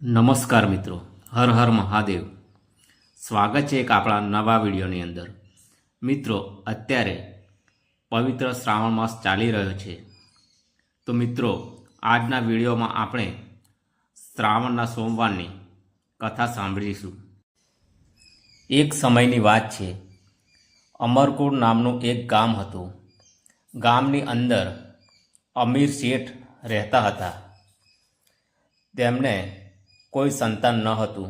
નમસ્કાર મિત્રો, હર હર મહાદેવ. સ્વાગત છે એક આપણા નવા વિડીયોની અંદર. મિત્રો, અત્યારે પવિત્ર શ્રાવણ માસ ચાલી રહ્યો છે. તો મિત્રો, આજના વિડીયોમાં આપણે શ્રાવણના સોમવારની કથા સાંભળીશું. એક સમયની વાત છે. અમરકુળ નામનું એક ગામ હતું. ગામની અંદર અમીર શેઠ રહેતા હતા. તેમને કોઈ સંતાન ન હતું.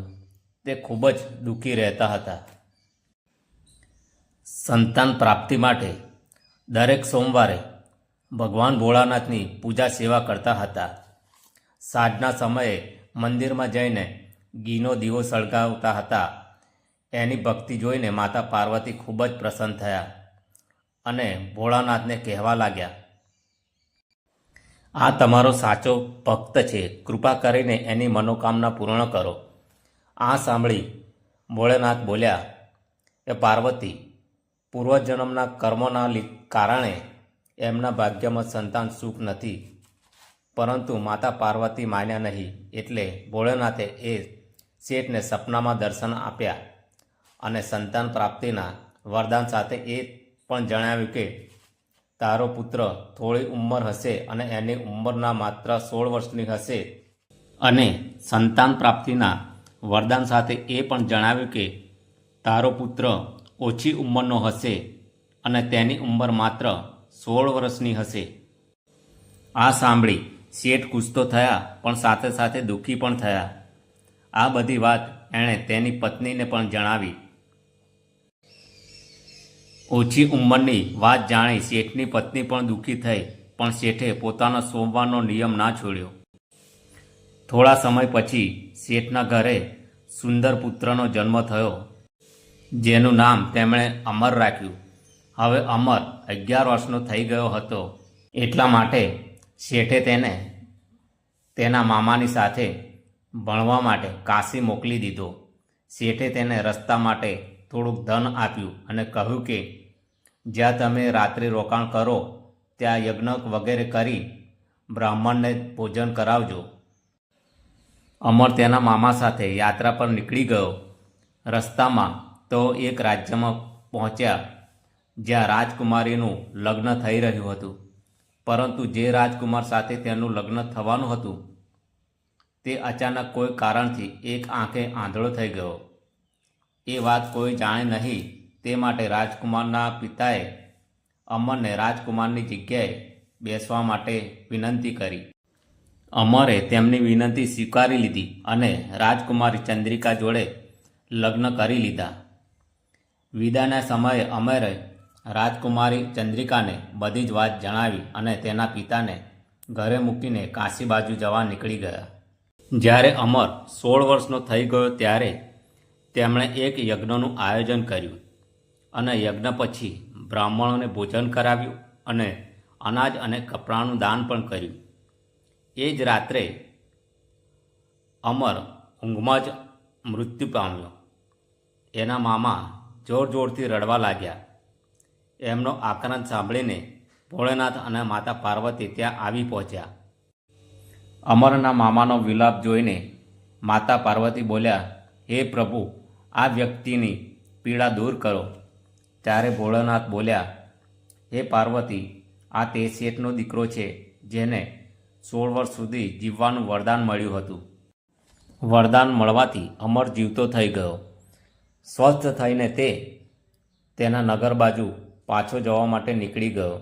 તે ખૂબ જ દુઃખી રહેતા હતા. સંતાન પ્રાપ્તિ માટે દરેક સોમવારે ભગવાન ભોળાનાથની પૂજા સેવા કરતા હતા. સાંજના સમયે મંદિરમાં જઈને ઘીનો દીવો સળગાવતા હતા. એની ભક્તિ જોઈને માતા પાર્વતી ખૂબ જ પ્રસન્ન થયા અને ભોળાનાથને કહેવા લાગ્યા, આ તમારો સાચો ભક્ત છે, કૃપા કરીને એની મનોકામના પૂર્ણ કરો. આ સાંભળી ભોળેનાથ બોલ્યા, એ પાર્વતી, પૂર્વજન્મના કર્મોના કારણે એમના ભાગ્યમાં સંતાન સુખ નથી. પરંતુ માતા પાર્વતી માન્યા નહીં. એટલે ભોળેનાથે એ શેઠને સપનામાં દર્શન આપ્યા અને સંતાન પ્રાપ્તિના વરદાન સાથે એ પણ જણાવ્યું કે તારો પુત્ર થોડી ઉંમર હશે અને એની ઉંમરના માત્ર 16 વર્ષની હશે. અને સંતાન પ્રાપ્તિના વરદાન સાથે એ પણ જણાવ્યું કે તારો પુત્ર ઓછી ઉંમરનો હશે અને તેની ઉંમર માત્ર 16 વર્ષની હશે. આ સાંભળી શેઠ ગુસ્સો થયા, પણ સાથે સાથે દુઃખી પણ થયા. આ બધી વાત એણે તેની પત્નીને પણ જણાવી. ઓછી ઉંમરની વાત જાણી શેઠની પત્ની પણ દુઃખી થઈ, પણ શેઠે પોતાનો સોમવારનો નિયમ ના છોડ્યો. થોડા સમય પછી શેઠના ઘરે સુંદર પુત્રનો જન્મ થયો, જેનું નામ તેમણે અમર રાખ્યું. હવે અમર 11 વર્ષનો થઈ ગયો હતો. એટલા માટે શેઠે તેને તેના મામાની સાથે ભણવા માટે કાશી મોકલી દીધો. શેઠે તેને રસ્તા માટે થોડુંક ધન આપ્યું અને કહ્યું કે જ્યાં તમે રાત્રિ રોકાણ કરો ત્યાં યજ્ઞ વગેરે કરી બ્રાહ્મણને ભોજન કરાવજો. અમર તેના મામા સાથે યાત્રા પર નીકળી ગયો. રસ્તામાં તો એક રાજ્યમાં પહોંચ્યા જ્યાં રાજકુમારીનું લગ્ન થઈ રહ્યું હતું. પરંતુ જે રાજકુમાર સાથે તેનું લગ્ન થવાનું હતું તે અચાનક કોઈ કારણથી એક આંખે આંધળો થઈ ગયો. એ વાત કોઈ જાણે નહીં. તે માટે રાજકુમારના પિતાએ અમરને રાજકુમારની જગ્યાએ બેસવા માટે વિનંતી કરી. અમરે તેમની વિનંતી સ્વીકારી લીધી અને રાજકુમારી ચંદ્રિકા જોડે લગ્ન કરી લીધા. વિદાયના સમયે અમરે રાજકુમારી ચંદ્રિકાને બધી જ વાત જણાવી અને તેના પિતાને ઘરે મૂકીને કાશી બાજુ જવા નીકળી ગયા. જ્યારે અમર 16 વર્ષનો થઈ ગયો ત્યારે તેમણે એક યજ્ઞનું આયોજન કર્યું અને યજ્ઞ પછી બ્રાહ્મણોને ભોજન કરાવ્યું અને અનાજ અને કપડાનું દાન પણ કર્યું. એ જ રાત્રે અમર ઊંઘમાં જ મૃત્યુ પામ્યો. એના મામા જોર જોરથી રડવા લાગ્યા. એમનો આક્રંદ સાંભળીને ભોળેનાથ અને માતા પાર્વતી ત્યાં આવી પહોંચ્યા. અમરના મામાનો વિલાપ જોઈને માતા પાર્વતી બોલ્યા, હે પ્રભુ, આ વ્યક્તિની પીડા દૂર કરો. ત્યારે ભોળેનાથ બોલ્યા, હે પાર્વતી, આ તે શેઠનો દીકરો છે જેને 16 વર્ષ સુધી જીવવાનું વરદાન મળ્યું હતું. વરદાન મળવાથી અમર જીવતો થઈ ગયો. સ્વસ્થ થઈને તે તેના નગર બાજુ પાછો જવા માટે નીકળી ગયો.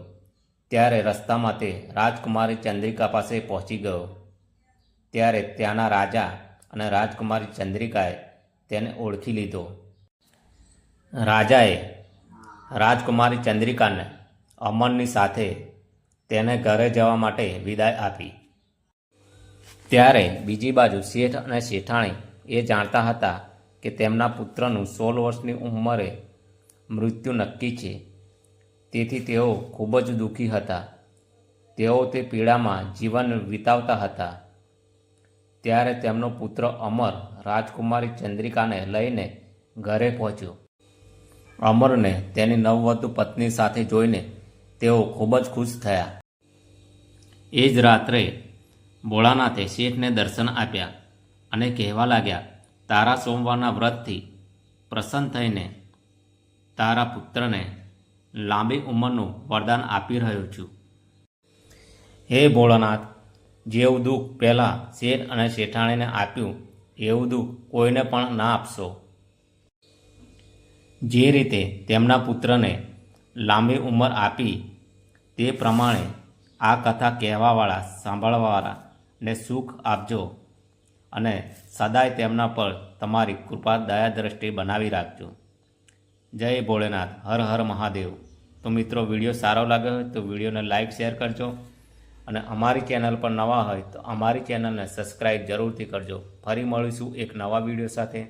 ત્યારે રસ્તામાં તે રાજકુમારી ચંદ્રિકા પાસે પહોંચી ગયો. ત્યારે ત્યાંના રાજા અને રાજકુમારી ચંદ્રિકાએ તેને ઓળખી લીધો. રાજાએ રાજકુમારી ચંદ્રિકાને અમરની સાથે તેને ઘરે જવા માટે વિદાય આપી. ત્યારે બીજી બાજુ શેઠ અને શેઠાણી એ જાણતા હતા કે તેમના પુત્રનું 16 વર્ષની ઉંમરે મૃત્યુ નક્કી છે. તેથી તેઓ ખૂબ જ દુઃખી હતા. તેઓ તે પીડામાં જીવન વિતાવતા હતા. ત્યારે તેમનો પુત્ર અમર રાજકુમારી ચંદ્રિકાને લઈને ઘરે પહોંચ્યો. અમરને તેની નવવધુ પત્ની સાથે જોઈને તેઓ ખૂબ જ ખુશ થયા. એ જ રાત્રે ભોળાનાથે શેઠને દર્શન આપ્યા અને કહેવા લાગ્યા, તારા સોમવારના વ્રતથી પ્રસન્ન થઈને તારા પુત્રને લાંબી ઉંમરનું વરદાન આપી રહ્યો છું. હે ભોળાનાથ, જેવું દુઃખ પહેલાં શેઠ અને શેઠાણીને આપ્યું એવું દુઃખ કોઈને પણ ના આપશો. જે રીતે તેમના પુત્રને લાંબી ઉંમર આપી તે પ્રમાણે આ કથા કહેવાવાળા સાંભળવાવાળાને સુખ આપજો અને સદાય તેમના પર તમારી કૃપા દયા દ્રષ્ટિ બનાવી રાખજો. જય ભોળેનાથ. હર હર મહાદેવ. તો મિત્રો, વિડીયો સારો લાગ્યો હોય તો વિડીયોને લાઈક શેર કરજો અને અમારી ચેનલ પર નવા હોય તો અમારી ચેનલને સબસ્ક્રાઈબ જરૂરથી કરજો. ફરી મળીશું એક નવા વિડીયો સાથે.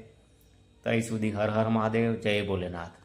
ત્યાં સુધી હર હર મહાદેવ. જય ભોલેનાથ.